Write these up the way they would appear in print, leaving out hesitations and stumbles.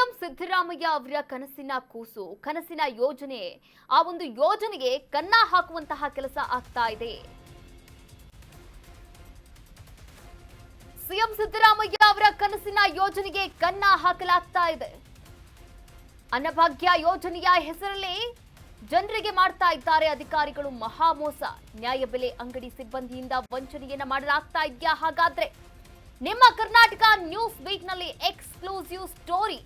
CM Siddaramaiah ಅವರ ಕನಸಿನ ಕೂಸು, ಕನಸಿನ ಯೋಜನೆ, ಆ ಒಂದು ಯೋಜನೆಗೆ ಕನ್ನ ಹಾಕುವಂತಹ ಕೆಲಸ ಆಗ್ತಾ ಇದೆ. ಸಿಎಂ ಸಿದ್ದರಾಮಯ್ಯ ಅವರ ಕನಸಿನ ಯೋಜನೆಗೆ ಕನ್ನ ಹಾಕಲಾಗ್ತಾ ಇದೆ. ಅನ್ನಭಾಗ್ಯ ಯೋಜನೆಯ ಹೆಸರಲ್ಲಿ ಜನರಿಗೆ ಮಾಡ್ತಾ ಇದ್ದಾರೆ ಅಧಿಕಾರಿಗಳು ಮಹಾಮೋಸ. ನ್ಯಾಯಬೆಲೆ ಅಂಗಡಿ ಸಿಬ್ಬಂದಿಯಿಂದ ವಂಚನೆಯನ್ನ ಮಾಡಲಾಗ್ತಾ ಇದೆಯಾ? ಹಾಗಾದ್ರೆ ನಿಮ್ಮ ಕರ್ನಾಟಕ ನ್ಯೂಸ್ ಬೀಟ್ ನಲ್ಲಿ ಎಕ್ಸ್ಕ್ಲೂಸಿವ್ ಸ್ಟೋರಿ.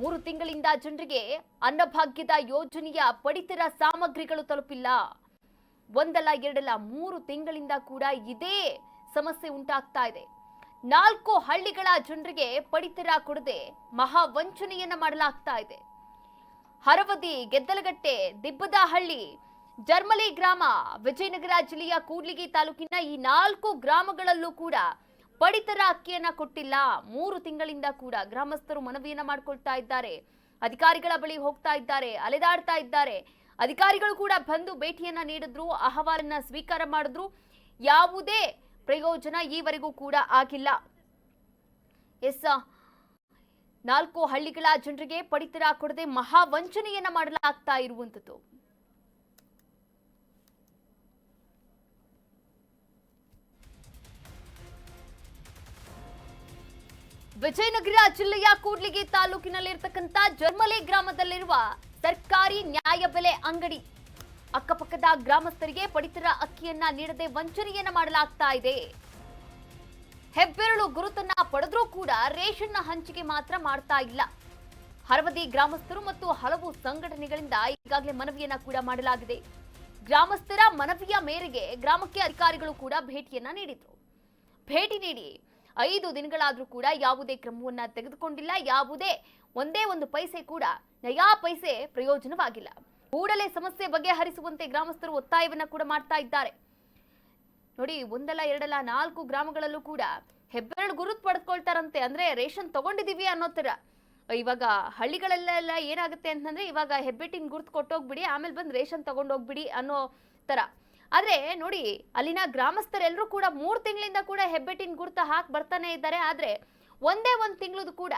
3 ತಿಂಗಳಿಂದ ಜನರಿಗೆ ಅನ್ನಭಾಗ್ಯದ ಯೋಜನೆಯ ಪಡಿತರ ಸಾಮಗ್ರಿಗಳು ತಲುಪಿಲ್ಲ. ಒಂದಲ್ಲ ಎರಡಲ್ಲ 3 ತಿಂಗಳಿಂದ ಕೂಡ ಇದೇ ಸಮಸ್ಯೆ ಉಂಟಾಗ್ತಾ ಇದೆ. 4 ಹಳ್ಳಿಗಳ ಜನರಿಗೆ ಪಡಿತರ ಕೊಡದೆ ಮಹಾ ವಂಚನೆಯನ್ನ ಮಾಡಲಾಗ್ತಾ ಇದೆ. ಹರವದಿ, ಗೆದ್ದಲಗಟ್ಟೆ, ದಿಬ್ಬದಹಳ್ಳಿ, ಜರ್ಮಲಿ ಗ್ರಾಮ, ವಿಜಯನಗರ ಜಿಲ್ಲೆಯ ಕೂಡ್ಲಿಗಿ ತಾಲೂಕಿನ ಈ 4 ಗ್ರಾಮಗಳಲ್ಲೂ ಕೂಡ ಪಡಿತರ ಅಕ್ಕಿಯನ್ನ ಕೊಟ್ಟಿಲ್ಲ. 3 ತಿಂಗಳಿಂದ ಕೂಡ ಗ್ರಾಮಸ್ಥರು ಮನವಿಯನ್ನ ಮಾಡ್ಕೊಳ್ತಾ ಇದ್ದಾರೆ. ಅಧಿಕಾರಿಗಳ ಬಳಿ ಹೋಗ್ತಾ ಇದ್ದಾರೆ, ಅಲೆದಾಡ್ತಾ ಇದ್ದಾರೆ. ಅಧಿಕಾರಿಗಳು ಕೂಡ ಬಂದು ಭೇಟಿಯನ್ನ ನೀಡಿದ್ರು, ಅಹವಾಲನ್ನ ಸ್ವೀಕಾರ ಮಾಡಿದ್ರು. ಯಾವುದೇ ಪ್ರಯೋಜನ ಈವರೆಗೂ ಕೂಡ ಆಗಿಲ್ಲ. 4 ಹಳ್ಳಿಗಳ ಜನರಿಗೆ ಪಡಿತರ ಕೊಡದೆ ಮಹಾ ವಂಚನೆಯನ್ನ ಮಾಡಲಾಗ್ತಾ ಇರುವಂತದ್ದು. ವಿಜಯನಗರ ಜಿಲ್ಲೆಯ ಕೂಡ್ಲಿಗಿ ತಾಲೂಕಿನಲ್ಲಿರ್ತಕ್ಕಂಥ ಜರ್ಮಲಿ ಗ್ರಾಮದಲ್ಲಿರುವ ಸರ್ಕಾರಿ ನ್ಯಾಯಬೆಲೆ ಅಂಗಡಿ ಅಕ್ಕಪಕ್ಕದ ಗ್ರಾಮಸ್ಥರಿಗೆ ಪಡಿತರ ಅಕ್ಕಿಯನ್ನ ನೀಡದೆ ವಂಚನೆಯನ್ನ ಮಾಡಲಾಗ್ತಾ ಇದೆ. ಹೆಬ್ಬೆರಳು ಗುರುತನ್ನ ಪಡೆದ್ರೂ ಕೂಡ ರೇಷನ್ನ ಹಂಚಿಕೆ ಮಾತ್ರ ಮಾಡ್ತಾ ಇಲ್ಲ. ಹರವದಿ ಗ್ರಾಮಸ್ಥರು ಮತ್ತು ಹಲವು ಸಂಘಟನೆಗಳಿಂದ ಈಗಾಗಲೇ ಮನವಿಯನ್ನ ಕೂಡ ಮಾಡಲಾಗಿದೆ. ಗ್ರಾಮಸ್ಥರ ಮನವಿಯ ಮೇರೆಗೆ ಗ್ರಾಮಕ್ಕೆ ಅಧಿಕಾರಿಗಳು ಕೂಡ ಭೇಟಿಯನ್ನ ನೀಡಿದ್ರು. ಭೇಟಿ ನೀಡಿ 5 ದಿನಗಳಾದ್ರೂ ಕೂಡ ಯಾವುದೇ ಕ್ರಮವನ್ನ ತೆಗೆದುಕೊಂಡಿಲ್ಲ. ಯಾವುದೇ ಒಂದೇ ಒಂದು ಪೈಸೆ ಕೂಡ, ನಯಾ ಪೈಸೆ ಪ್ರಯೋಜನವಾಗಿಲ್ಲ. ಕೂಡಲೇ ಸಮಸ್ಯೆ ಬಗೆಹರಿಸುವಂತೆ ಗ್ರಾಮಸ್ಥರು ಒತ್ತಾಯವನ್ನ ಕೂಡ ಮಾಡ್ತಾ ಇದ್ದಾರೆ. ನೋಡಿ, ಒಂದಲ್ಲ ಎರಡಲ್ಲ 4 ಗ್ರಾಮಗಳಲ್ಲೂ ಕೂಡ ಹೆಬ್ಬೆರಳು ಗುರುತು ಪಡೆದುಕೊಳ್ತಾರಂತೆ. ಅಂದ್ರೆ ರೇಷನ್ ತಗೊಂಡಿದೀವಿ ಅನ್ನೋ ತರ. ಇವಾಗ ಹಳ್ಳಿಗಳೆಲ್ಲ ಏನಾಗುತ್ತೆ ಅಂತಂದ್ರೆ, ಇವಾಗ ಹೆಬ್ಬೆಟ್ಟಿನ ಗುರುತು ಕೊಟ್ಟೋಗ್ಬಿಡಿ, ಆಮೇಲೆ ಬಂದು ರೇಷನ್ ತಗೊಂಡೋಗ್ಬಿಡಿ ಅನ್ನೋ ತರ. ಆದ್ರೆ ನೋಡಿ, ಅಲ್ಲಿನ ಗ್ರಾಮಸ್ಥರೆಲ್ಲರೂ ಕೂಡ 3 ತಿಂಗಳಿಂದ ಕೂಡ ಹೆಬ್ಬೆಟ್ಟಿನ ಗುರುತ ಹಾಕಿ ಬರ್ತಾನೆ ಇದ್ದಾರೆ. ಆದ್ರೆ ಒಂದೇ ಒಂದು ತಿಂಗಳದು ಕೂಡ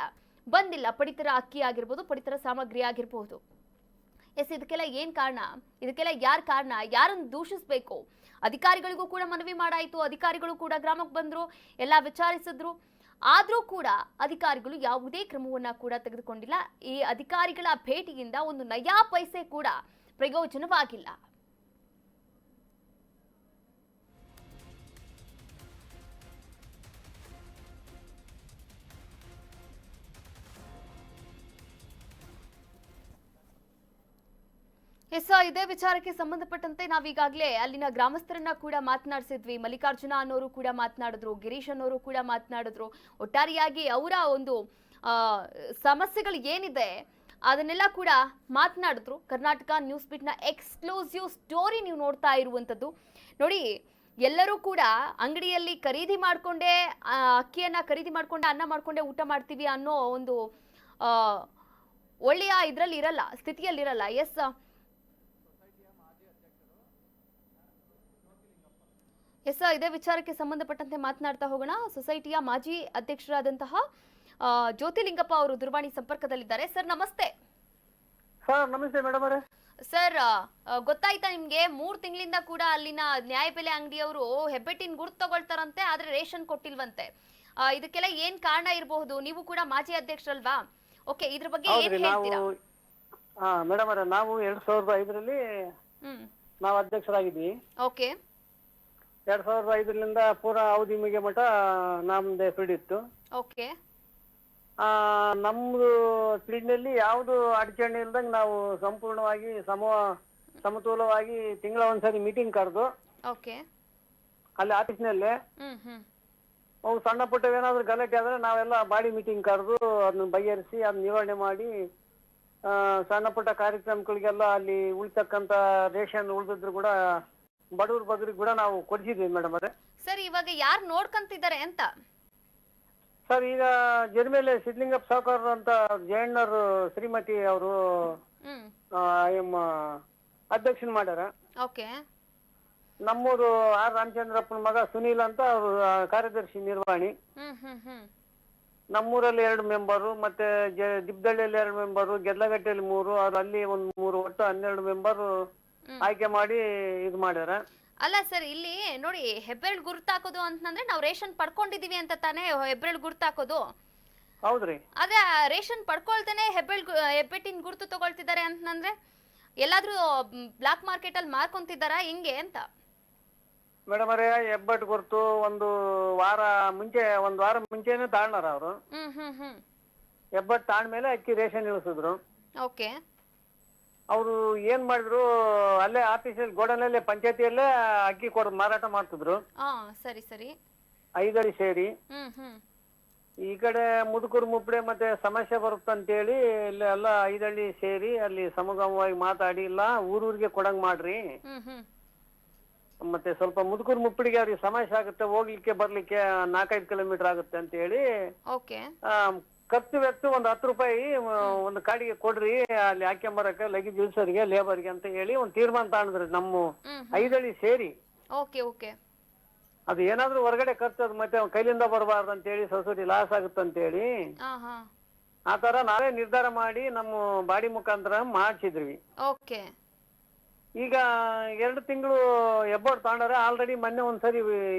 ಬಂದಿಲ್ಲ. ಪಡಿತರ ಅಕ್ಕಿ ಆಗಿರ್ಬೋದು, ಪಡಿತರ ಸಾಮಗ್ರಿ ಆಗಿರ್ಬೋದು. ಇದಕ್ಕೆಲ್ಲ ಏನ್ ಕಾರಣ? ಇದಕ್ಕೆಲ್ಲ ಯಾರ್ ಕಾರಣ? ಯಾರನ್ನು ದೂಷಿಸಬೇಕು? ಅಧಿಕಾರಿಗಳಿಗೂ ಕೂಡ ಮನವಿ ಮಾಡಾಯಿತು. ಅಧಿಕಾರಿಗಳು ಕೂಡ ಗ್ರಾಮಕ್ಕೆ ಬಂದ್ರು, ಎಲ್ಲ ವಿಚಾರಿಸಿದ್ರು. ಆದ್ರೂ ಕೂಡ ಅಧಿಕಾರಿಗಳು ಯಾವುದೇ ಕ್ರಮವನ್ನ ಕೂಡ ತೆಗೆದುಕೊಂಡಿಲ್ಲ. ಈ ಅಧಿಕಾರಿಗಳ ಭೇಟಿಯಿಂದ ಒಂದು ನಯಾ ಪೈಸೆ ಕೂಡ ಪ್ರಯೋಜನವಾಗಿಲ್ಲ. ಇದೇ ವಿಚಾರಕ್ಕೆ ಸಂಬಂಧಪಟ್ಟಂತೆ ನಾವೀಗಾಗಲೇ ಅಲ್ಲಿನ ಗ್ರಾಮಸ್ಥರನ್ನ ಕೂಡ ಮಾತನಾಡಿಸಿದ್ವಿ. ಮಲ್ಲಿಕಾರ್ಜುನ ಅನ್ನೋರು ಕೂಡ ಮಾತನಾಡಿದ್ರು, ಗಿರೀಶ್ ಅನ್ನೋರು ಕೂಡ ಮಾತನಾಡಿದ್ರು. ಒಟ್ಟಾರೆಯಾಗಿ ಅವರ ಒಂದು ಸಮಸ್ಯೆಗಳು ಏನಿದೆ ಅದನ್ನೆಲ್ಲ ಕೂಡ ಮಾತನಾಡಿದ್ರು. ಕರ್ನಾಟಕ ನ್ಯೂಸ್ ಬೀಟ್ನ ಎಕ್ಸ್ಕ್ಲೂಸಿವ್ ಸ್ಟೋರಿ ನೀವು ನೋಡ್ತಾ ಇರುವಂತದ್ದು. ನೋಡಿ, ಎಲ್ಲರೂ ಕೂಡ ಅಂಗಡಿಯಲ್ಲಿ ಖರೀದಿ ಮಾಡ್ಕೊಂಡೇ ಅಕ್ಕಿಯನ್ನ ಖರೀದಿ ಮಾಡ್ಕೊಂಡೆ ಅನ್ನ ಮಾಡ್ಕೊಂಡೆ ಊಟ ಮಾಡ್ತೀವಿ ಅನ್ನೋ ಒಂದು ಒಳ್ಳೆಯ ಇದರಲ್ಲಿ ಇರಲ್ಲ, ಸ್ಥಿತಿಯಲ್ಲಿರಲ್ಲ. ಇದೇ ವಿಚಾರಕ್ಕೆ ಸಂಬಂಧಪಟ್ಟಂತೆ ಮಾತನಾಡ್ತಾ ಹೋಗೋಣ. ಸೊಸೈಟಿಯ ಮಾಜಿ ಅಧ್ಯಕ್ಷರಾದಂತಹ ಜ್ಯೋತಿಲಿಂಗಪ್ಪ ಅವರು ದೂರವಾಣಿ ಸಂಪರ್ಕದಲ್ಲಿದ್ದಾರೆ. ಸರ್ ನಮಸ್ತೆ. ಸರ್ ನಮಸ್ತೆ ಮೇಡಮ್ ಅವರೇ. ಸರ್, ಗೊತ್ತಾಯ್ತಾ ನಿಮ್ಗೆ 3 ತಿಂಗಳಿಂದ ಕೂಡ ಅಲ್ಲಿನ ನ್ಯಾಯಬೆಲೆ ಅಂಗಡಿಯವರು ಹೆಬ್ಬೆಟ್ಟಿನ ಗುರುತು ತಗೊಳ್ತಾರಂತೆ, ಆದ್ರೆ ರೇಷನ್ ಕೊಟ್ಟಿಲ್ವಂತೆ. ಇದಕ್ಕೆಲ್ಲ ಏನ್ ಕಾರಣ ಇರಬಹುದು? ನೀವು ಕೂಡ ಮಾಜಿ ಅಧ್ಯಕ್ಷರಲ್ವಾ? ಓಕೆ, ಇದ್ರ ಬಗ್ಗೆ ಏನ್ ಹೇಳ್ತೀರಾ? ಮೇಡಮ್ ಅವರೇ, ನಾವು 2005ರಲ್ಲಿ ನಾವು ಅಧ್ಯಕ್ಷರಾಗಿದ್ವಿ. ಓಕೆ. 2005ರಿಂದ ಪೂರಾ ಅವಧಿ ಮುಗಿಯ ಮಟ್ಟ ನಮ್ದೇ ಫೀಲ್ಡ್ ಇತ್ತು. ಓಕೆ. ನಮ್ದು ಫೀಲ್ಡ್ನಲ್ಲಿ ಯಾವುದು ಅಡಚಣೆ ಇಲ್ದಂಗೆ ನಾವು ಸಂಪೂರ್ಣವಾಗಿ ಸಮತೋಲವಾಗಿ ತಿಂಗಳ ಒಂದ್ಸರಿ ಮೀಟಿಂಗ್ ಕರೆದು ಓಕೆ ಅಲ್ಲಿ ಆಫೀಸ್ನಲ್ಲೇ ಅವು ಸಣ್ಣ ಪುಟ್ಟವೇನಾದ್ರೂ ಗಲಾಟೆ ಆದ್ರೆ ನಾವೆಲ್ಲ ಬಾಡಿ ಮೀಟಿಂಗ್ ಕರೆದು ಅದನ್ನ ಬಗೆಹರಿಸಿ ಅದನ್ನ ನಿವಾರಣೆ ಮಾಡಿ ಸಣ್ಣ ಪುಟ್ಟ ಕಾರ್ಯಕ್ರಮಗಳಿಗೆಲ್ಲ ಅಲ್ಲಿ ಉಳಿತಕ್ಕಂತ ರೇಷನ್ ಉಳಿದಿದ್ರು ಕೂಡ ಬಡವ್ರಿಗೆ ಕೂಡ ನಾವು ಕೊಡಿಸಿದ್ವಿ ಮೇಡಮ್ ಅವರೇ. ಸರ್, ಇವಾಗ ಯಾರು ನೋಡ್ಕೊಂತಿದ್ದಾರೆ ಅಂತ? ಸರ್, ಈಗ ಜರ್ಮೇಲೆ ಸಿದ್ಲಿಂಗಪ್ಪ ಸಾವ್ಕಾರ್ ಅಂತ ಜಯಣ್ಣರು ಶ್ರೀಮತಿ ಅವರು ಅಧ್ಯಕ್ಷನ್ ಮಾಡ್ಯಾರ. ಓಕೆ. ನಮ್ಮೂರು ಆರ್ ರಾಮಚಂದ್ರಪ್ಪನ ಮಗ ಸುನೀಲ್ ಅಂತ ಅವರು ಕಾರ್ಯದರ್ಶಿ ನಿರ್ವಹಣಿ. ನಮ್ಮೂರಲ್ಲಿ 2 ಮೆಂಬರು, ಮತ್ತೆ ದಿಬ್ದಳ್ಳಿಯಲ್ಲಿ 2 ಮೆಂಬರು, ಗೆದ್ಲಗಟ್ಟೆಯಲ್ಲಿ 3, ಅಲ್ಲಿ ಒಂದು 3, ಒಟ್ಟು 12 ಮೆಂಬರು ಆಯ್ಕೆ ಮಾಡಿ ಇದು ಮಾಡ್ಯಾರ. ಅಲ್ಲ ಸರ್, ಇಲ್ಲಿ ನೋಡಿ, ಹೆಬ್ಬೆರಳು ಗುರುತಾಕೋದು ಅಂತಂದ್ರೆ ನಾವು ರೇಷನ್ ಪಡ್ಕೊಂಡಿದೀವಿ ಅಂತ ತಾನೇ ಹೆಬ್ಬೆರಳು ಗುರುತಾಕೋದು. ಹೌದ್ರಿ. ಆದ್ರೆ ರೇಷನ್ ಪಡ್ಕೊಳ್ತೇನೆ ಹೆಬ್ಬೆಟ್ಟಿನ ಗುರುತು ತಗೊಳ್ತಿದ್ದಾರೆ ಅಂತಂದ್ರೆ ಎಲ್ಲಾದ್ರೂ ಬ್ಲಾಕ್ ಮಾರ್ಕೆಟ್ ಅಲ್ಲಿ ಮಾರ್ಕೊಂತಿದ್ದಾರಾ ಹಿಂಗೆ ಅಂತ? ಮೇಡಮ್ ಅವರೇ, ಹೆಬ್ಬೆಟ್ಟು ಗುರ್ತು ಒಂದು ವಾರ ಮುಂಚೆನೆ ತಾಂಡಾರ ಅವರು. ಹೆಬ್ಬೆಟ್ಟು ತಾಂಡ್ಮೇಲೆ ಅಕ್ಕಿ ರೇಷನ್ ಇಳಿಸಿದ್ರು. ಓಕೆ. ಅವರು ಏನ್ ಮಾಡಿದ್ರು, ಅಲ್ಲೇ ಆಫೀಸಲ್ಲಿ ಗೋಡನಲ್ಲೇ ಪಂಚಾಯತಿಯಲ್ಲೇ ಅಕ್ಕಿ ಮಾರಾಟ ಮಾಡ್ತಿದ್ರು. ಸರಿ ಸರಿ. 5 ಅಡಿ ಸೇರಿ. ಈ ಕಡೆ ಮುದುಕೂರು ಮುಪ್ಪಡೆ ಮತ್ತೆ ಸಮಸ್ಯೆ ಬರುತ್ತಂತೇಳಿ ಇಲ್ಲಿ ಎಲ್ಲ 5 ಹಳ್ಳಿ ಸೇರಿ ಅಲ್ಲಿ ಸಮಗಮವಾಗಿ ಮಾತಾಡಿ, ಇಲ್ಲ ಊರೂರಿಗೆ ಕೊಡಂಗ್ ಮಾಡ್ರಿ, ಮತ್ತೆ ಸ್ವಲ್ಪ ಮುದುಕೂರು ಮುಪ್ಪಡಿಗೆ ಅವ್ರಿಗೆ ಸಮಸ್ಯೆ ಆಗುತ್ತೆ, ಹೋಗ್ಲಿಕ್ಕೆ ಬರ್ಲಿಕ್ಕೆ 4-5 ಕಿಲೋಮೀಟರ್ ಆಗುತ್ತೆ ಅಂತ ಹೇಳಿ ಖರ್ಚು ವೆಚ್ಚ ಒಂದು 10 ರೂಪಾಯಿ ಒಂದು ಕಾಡಿಗೆ ಕೊಡ್ರಿ, ಅಲ್ಲಿ ಹಾಕ್ಯಂಬರಕ್ಕೆ ಲಗೇಜ್ ಇಳಿಸೋರಿಗೆ ಲೇಬರ್ಗೆ ಅಂತ ಹೇಳಿ ಒಂದು ತೀರ್ಮಾನ ತಗೊಂಡ್ರಿ ನಮ್ಮ 5 ಹಳ್ಳಿ ಸೇರಿ. ಅದು ಏನಾದ್ರೂ ಹೊರಗಡೆ ಖರ್ಚು ಅದು ಮತ್ತೆ ಕೈಲಿಂದ ಬರಬಾರ್ದು ಅಂತ ಹೇಳಿ, ಸೊಸೈಟಿ ಲಾಸ್ ಆಗುತ್ತೆ ಅಂತ ಹೇಳಿ ಆ ತರ ನಾವೇ ನಿರ್ಧಾರ ಮಾಡಿ ನಮ್ಮ ಬಾಡಿ ಮುಖಾಂತರ ಮಾಡ್ಸಿದ್ವಿ. ಈಗ 2 ತಿಂಗಳು ಹೆಬ್ಬಟ್ಟು ತಗೊಂಡ್ರೆ, ಆಲ್ರೆಡಿ ಮೊನ್ನೆ ಒಂದ್ಸರಿ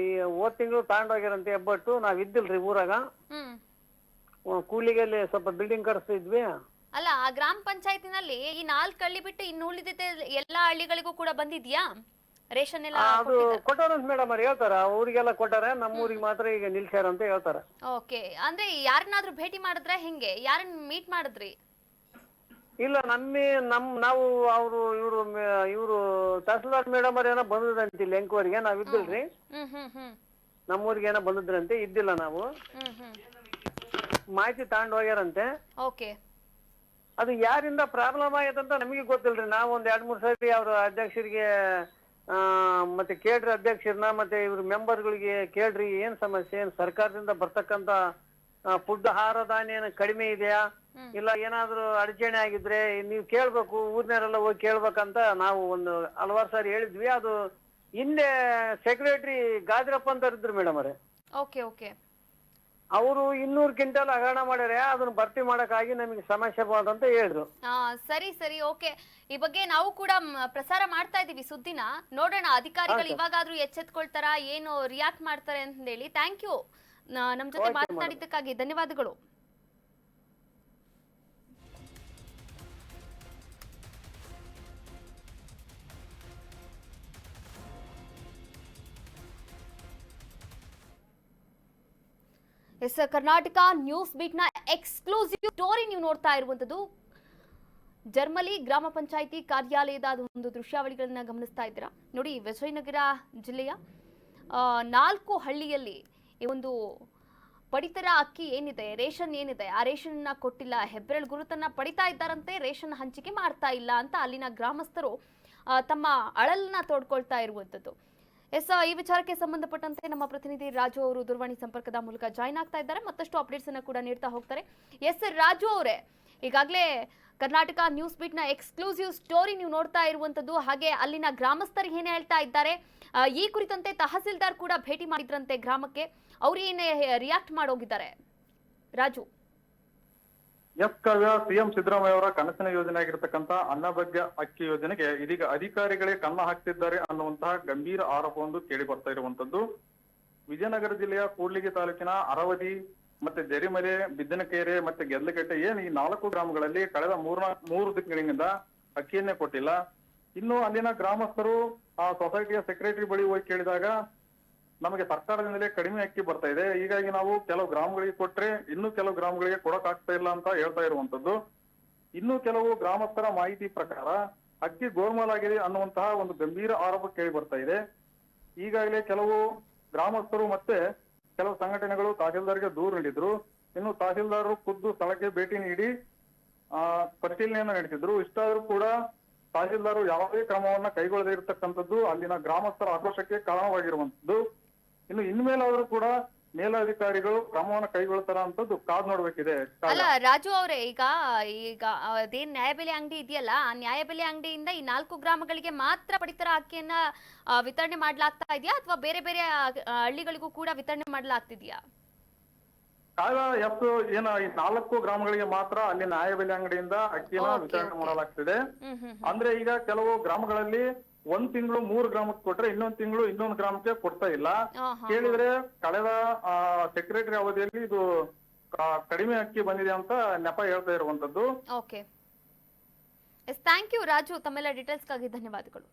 ಹೋದ್ ತಿಂಗಳು ತಗೊಂಡೋಗ್ಯಾರಂತೆ ಹೆಬ್ಬಟ್ಟು. ನಾವ್ ಇದ್ದಿಲ್ರಿ ಊರಾಗ, ಕೂಲಿಗೆ ಸ್ವಲ್ಪ ಬಿಲ್ಡಿಂಗ್ ಕಟ್ಸ್ತಿದ್ವಿ. ಅಲ್ಲ, ಆ ಗ್ರಾಮ ಪಂಚಾಯತಿನಲ್ಲಿ ಈ 4 ಹಳ್ಳಿ ಬಿಟ್ಟು ಇನ್ನು ಉಳಿದಿದ್ದ ಎಲ್ಲಾ ಹಳ್ಳಿಗಳಿಗೂ ಕೂಡ ಬಂದಿದ್ಯಾ ರೇಷನ್ ಎಲ್ಲ? ಅದು ಕೊಟ್ಟಾರಂತ ಮೇಡಮ್ ಅವ್ರು ಹೇಳ್ತಾರ, ಊರಿಗೆಲ್ಲ ಕೊಟ್ಟಾರ, ನಮ್ಮೂರಿಗೆ ಮಾತ್ರ ಈಗ ನಿಲ್ಸ್ಯಾರ ಅಂತ ಹೇಳ್ತಾರ. ಓಕೆ. ಅಂದ್ರೆ ಯಾರನ್ನಾದ್ರೂ ಭೇಟಿ ಮಾಡಿದ್ರೆ ಹೆಂಗೆ, ಯಾರನ್ನ ಮೀಟ್ ಮಾಡಿದ್ರಿ? ಇಲ್ಲ, ನಾವು ಇವರು ತಹಸೀಲ್ದಾರ್ ಮೇಡಮ್ ಅವ್ರ ಏನೋ ಬಂದದಂತೆ ಇಲ್ಲಿ ಎಂಕ್ವೈರಿಗೆ, ನಾವ್ ಇದ್ದಿಲ್ರಿ. ನಮ್ಮೂರಿಗೆ ಏನೋ ಬಂದಿದ್ರಂತೆ, ಇದ್ದಿಲ್ಲ ನಾವು. ಮಾಹಿತಿ ತಗೊಂಡ್ ಹೋಗ್ಯಾರಂತೆ. ಅದು ಯಾರಿಂದ ಪ್ರಾಬ್ಲಮ್ ಆಗೈತಂತ ನಮಗೆ ಗೊತ್ತಿಲ್ರಿ. ನಾವು ಒಂದ್ 2-3 ಸರಿ ಅವ್ರ ಅಧ್ಯಕ್ಷರಿಗೆ ಮತ್ತೆ ಕೇಳ್ರಿ, ಅಧ್ಯಕ್ಷರನ್ನ ಮತ್ತೆ ಇವ್ರ ಮೆಂಬರ್ಗಳಿಗೆ ಕೇಳ್ರಿ, ಏನ್ ಸಮಸ್ಯೆ, ಏನ್ ಸರ್ಕಾರದಿಂದ ಬರ್ತಕ್ಕಂತ ಫುಡ್ ಆಹಾರ ಧಾನ್ಯ ಕಡಿಮೆ ಇದೆಯಾ, ಇಲ್ಲ ಏನಾದ್ರು ಅಡಚಣೆ ಆಗಿದ್ರೆ ನೀವು ಕೇಳ್ಬೇಕು, ಊರ್ನವರೆಲ್ಲ ಹೋಗಿ ಕೇಳ್ಬೇಕಂತ ನಾವು ಒಂದು ಹಲವಾರು ಸಾರಿ ಹೇಳಿದ್ವಿ. ಅದು ಹಿಂದೆ ಸೆಕ್ರೆಟರಿ ಗಾದ್ರಪ್ಪ ಅಂತ ಇದ್ರು ಮೇಡಮ್ ಅವರೇ. ಅವರು 200 ಕ್ವಿಂಟಲ್ ಹಗರಣ ಮಾಡ್ಯಾರ, ಅದನ್ನ ಭರ್ತಿ ಮಾಡಕ್ಕಾಗಿ ನಮಗೆ ಸಮಸ್ಯೆ ಬಂದಂತ ಹೇಳಿದ್ರು. ಸರಿ ಸರಿ, ಓಕೆ. ಈ ಬಗ್ಗೆ ನಾವು ಕೂಡ ಪ್ರಸಾರ ಮಾಡ್ತಾ ಇದೀವಿ ಸುದ್ದಿನ, ನೋಡೋಣ ಅಧಿಕಾರಿಗಳು ಇವಾಗಾದ್ರೂ ಎಚ್ಚೆತ್ಕೊಳ್ತಾರ, ಏನು ರಿಯಾಕ್ಟ್ ಮಾಡ್ತಾರೆ ಅಂತ ಹೇಳಿ. ಥ್ಯಾಂಕ್ ಯು, ನಮ್ ಜೊತೆ ಮಾತನಾಡಿದ್ದಕ್ಕಾಗಿ ಧನ್ಯವಾದಗಳು. ಎಸ್, ಕರ್ನಾಟಕ ನ್ಯೂಸ್ ಬೀಟ್ ನ ಎಕ್ಸ್ಕ್ಲೂಸಿವ್ ಸ್ಟೋರಿ ನೀವು ನೋಡ್ತಾ ಇರುವಂತದ್ದು. ಜರ್ಮಲಿ ಗ್ರಾಮ ಪಂಚಾಯಿತಿ ಕಾರ್ಯಾಲಯದ ಒಂದು ದೃಶ್ಯಾವಳಿಗಳನ್ನ ಗಮನಿಸ್ತಾ ಇದ್ದೀರಾ. ನೋಡಿ, ವಿಜಯನಗರ ಜಿಲ್ಲೆಯ 4 ಹಳ್ಳಿಯಲ್ಲಿ ಈ ಒಂದು ಪಡಿತರ ಅಕ್ಕಿ ಏನಿದೆ, ರೇಷನ್ ಏನಿದೆ, ಆ ರೇಷನ್ ಕೊಟ್ಟಿಲ್ಲ, ಹೆಬ್ಬೆರಳು ಗುರುತನ್ನ ಪಡಿತಾ ಇದ್ದಾರಂತೆ, ರೇಷನ್ ಹಂಚಿಕೆ ಮಾಡ್ತಾ ಇಲ್ಲ ಅಂತ ಅಲ್ಲಿನ ಗ್ರಾಮಸ್ಥರು ತಮ್ಮ ಅಳಲನ್ನ ತೋಡ್ಕೊಳ್ತಾ ಇರುವಂತದ್ದು. ಎಸ್, ಈ ವಿಚಾರಕ್ಕೆ ಸಂಬಂಧಪಟ್ಟಂತೆ ನಮ್ಮ ಪ್ರತಿನಿಧಿ ರಾಜು ಅವರು ದೂರವಾಣಿ ಸಂಪರ್ಕದ ಮೂಲಕ ಜಾಯ್ನ್ ಆಗ್ತಾ ಇದ್ದಾರೆ, ಮತ್ತಷ್ಟು ಅಪ್ಡೇಟ್ಸ್ ಅನ್ನ ಕೂಡ ನೀಡ್ತಾ ಹೋಗ್ತಾರೆ. ಎಸ್ ರಾಜು ಅವರೇ, ಈಗಾಗಲೇ ಕರ್ನಾಟಕ ನ್ಯೂಸ್ ಬೀಟ್ ನ ಎಕ್ಸ್ಕ್ಲೂಸಿವ್ ಸ್ಟೋರಿ ನೀವು ನೋಡ್ತಾ ಇರುವಂತದ್ದು, ಹಾಗೆ ಅಲ್ಲಿನ ಗ್ರಾಮಸ್ಥರು ಏನ್ ಹೇಳ್ತಾ ಇದ್ದಾರೆ, ಈ ಕುರಿತಂತೆ ತಹಸೀಲ್ದಾರ್ ಕೂಡ ಭೇಟಿ ಮಾಡಿದ್ರಂತೆ ಗ್ರಾಮಕ್ಕೆ, ಅವ್ರು ಏನೇ ರಿಯಾಕ್ಟ್ ಮಾಡೋಗಿದ್ದಾರೆ ರಾಜು? ಕಾವ್ಯ, ಸಿಎಂ ಸಿದ್ದರಾಮಯ್ಯ ಅವರ ಕನಸಿನ ಯೋಜನೆ ಆಗಿರತಕ್ಕಂತ ಅನ್ನಭಾಗ್ಯ ಅಕ್ಕಿ ಯೋಜನೆಗೆ ಇದೀಗ ಅಧಿಕಾರಿಗಳೇ ಕನ್ನ ಹಾಕ್ತಿದ್ದಾರೆ ಅನ್ನುವಂತಹ ಗಂಭೀರ ಆರೋಪವೊಂದು ಕೇಳಿ ಬರ್ತಾ ಇರುವಂತದ್ದು. ವಿಜಯನಗರ ಜಿಲ್ಲೆಯ ಕೂಡ್ಲಿಗಿ ತಾಲೂಕಿನ ಅರವದಿ ಮತ್ತೆ ಜರಿಮಲೆ, ಬಿದ್ದನಕೆರೆ ಮತ್ತೆ ಗೆದ್ಲಕಟ್ಟೆ ಈ 4 ಗ್ರಾಮಗಳಲ್ಲಿ ಕಳೆದ 3 ದಿನಗಳಿಂದ ಅಕ್ಕಿಯನ್ನೇ ಕೊಟ್ಟಿಲ್ಲ. ಇನ್ನು ಅಲ್ಲಿನ ಗ್ರಾಮಸ್ಥರು ಆ ಸೊಸೈಟಿಯ ಸೆಕ್ರೆಟರಿ ಬಳಿ ಹೋಗಿ ಕೇಳಿದಾಗ, ನಮಗೆ ಸರ್ಕಾರದಿಂದಲೇ ಕಡಿಮೆ ಅಕ್ಕಿ ಬರ್ತಾ ಇದೆ, ಹೀಗಾಗಿ ನಾವು ಕೆಲವು ಗ್ರಾಮಗಳಿಗೆ ಕೊಟ್ರೆ ಇನ್ನು ಕೆಲವು ಗ್ರಾಮಗಳಿಗೆ ಕೊಡಕ್ ಆಗ್ತಾ ಇಲ್ಲ ಅಂತ ಹೇಳ್ತಾ ಇರುವಂತದ್ದು. ಇನ್ನು ಕೆಲವು ಗ್ರಾಮಸ್ಥರ ಮಾಹಿತಿ ಪ್ರಕಾರ ಅಕ್ಕಿ ಗೋಲ್ಮಾಲ್ ಆಗಿದೆ ಅನ್ನುವಂತಹ ಒಂದು ಗಂಭೀರ ಆರೋಪ ಕೇಳಿ ಬರ್ತಾ ಇದೆ. ಈಗಾಗಲೇ ಕೆಲವು ಗ್ರಾಮಸ್ಥರು ಮತ್ತೆ ಕೆಲವು ಸಂಘಟನೆಗಳು ತಹಸೀಲ್ದಾರ್ಗೆ ದೂರು ನೀಡಿದ್ರು. ಇನ್ನು ತಹಸೀಲ್ದಾರರು ಖುದ್ದು ಸ್ಥಳಕ್ಕೆ ಭೇಟಿ ನೀಡಿ ಪರಿಶೀಲನೆಯನ್ನ ನಡೆಸಿದ್ರು. ಇಷ್ಟಾದ್ರೂ ಕೂಡ ತಹಸೀಲ್ದಾರರು ಯಾವುದೇ ಕ್ರಮವನ್ನ ಕೈಗೊಳ್ಳದೇ ಇರತಕ್ಕಂಥದ್ದು ಅಲ್ಲಿನ ಗ್ರಾಮಸ್ಥರ ಆಕ್ರೋಶಕ್ಕೆ ಕಾರಣವಾಗಿರುವಂತದ್ದು. ಇನ್ಮೇಲಾದ್ರೂ ಕೂಡ ಮೇಲಾಧಿಕಾರಿಗಳು ಕ್ರಮವನ್ನು ಕೈಗೊಳ್ತಾರ ಅಂತದ್ದು ಕಾದ್ ನೋಡ್ಬೇಕಿದೆ. ಅಲ್ಲ ರಾಜು ಅವರೇ, ಈಗ ಅದೇನ್ ನ್ಯಾಯಬೆಲೆ ಅಂಗಡಿ ಇದೆಯಲ್ಲ, ಆ ನ್ಯಾಯಬೆಲೆ ಅಂಗಡಿಯಿಂದ ಈ 4 ಗ್ರಾಮಗಳಿಗೆ ಮಾತ್ರ ಪಡಿತರ ಅಕ್ಕಿಯನ್ನ ವಿತರಣೆ ಮಾಡ್ಲಾಗ್ತಾ ಇದೆಯಾ, ಅಥವಾ ಬೇರೆ ಬೇರೆ ಹಳ್ಳಿಗಳಿಗೂ ಕೂಡ ವಿತರಣೆ ಮಾಡ್ಲಾಗ್ತಿದ್ಯಾ? ಕಾಯ್ದ ಎಷ್ಟು ಏನ ಈ 4 ಗ್ರಾಮಗಳಿಗೆ ಮಾತ್ರ ಅಲ್ಲಿ ನ್ಯಾಯಬೆಲೆ ಅಂಗಡಿಯಿಂದ ಅಕ್ಕಿನ ವಿತರಣೆ ಮಾಡಲಾಗ್ತಿದೆ. ಅಂದ್ರೆ ಈಗ ಕೆಲವು ಗ್ರಾಮಗಳಲ್ಲಿ 1 ತಿಂಗಳು 3 ಗ್ರಾಮಕ್ಕೆ ಕೊಟ್ರೆ ಇನ್ನೊಂದ್ ತಿಂಗಳು ಇನ್ನೊಂದು ಗ್ರಾಮಕ್ಕೆ ಕೊಡ್ತಾ ಇಲ್ಲ. ಕೇಳಿದ್ರೆ ಕಳೆದ ಸೆಕ್ರೆಟರಿ ಅವಧಿಯಲ್ಲಿ ಇದು ಕಡಿಮೆ ಅಕ್ಕಿ ಬಂದಿದೆ ಅಂತ ನೆಪ ಹೇಳ್ತಾ ಇರುವಂತದ್ದು. ಓಕೆ, ಥ್ಯಾಂಕ್ ಯು ರಾಜು, ತಮ್ಮೆಲ್ಲ ಡೀಟೇಲ್ಸ್ಗಾಗಿ ಧನ್ಯವಾದಗಳು.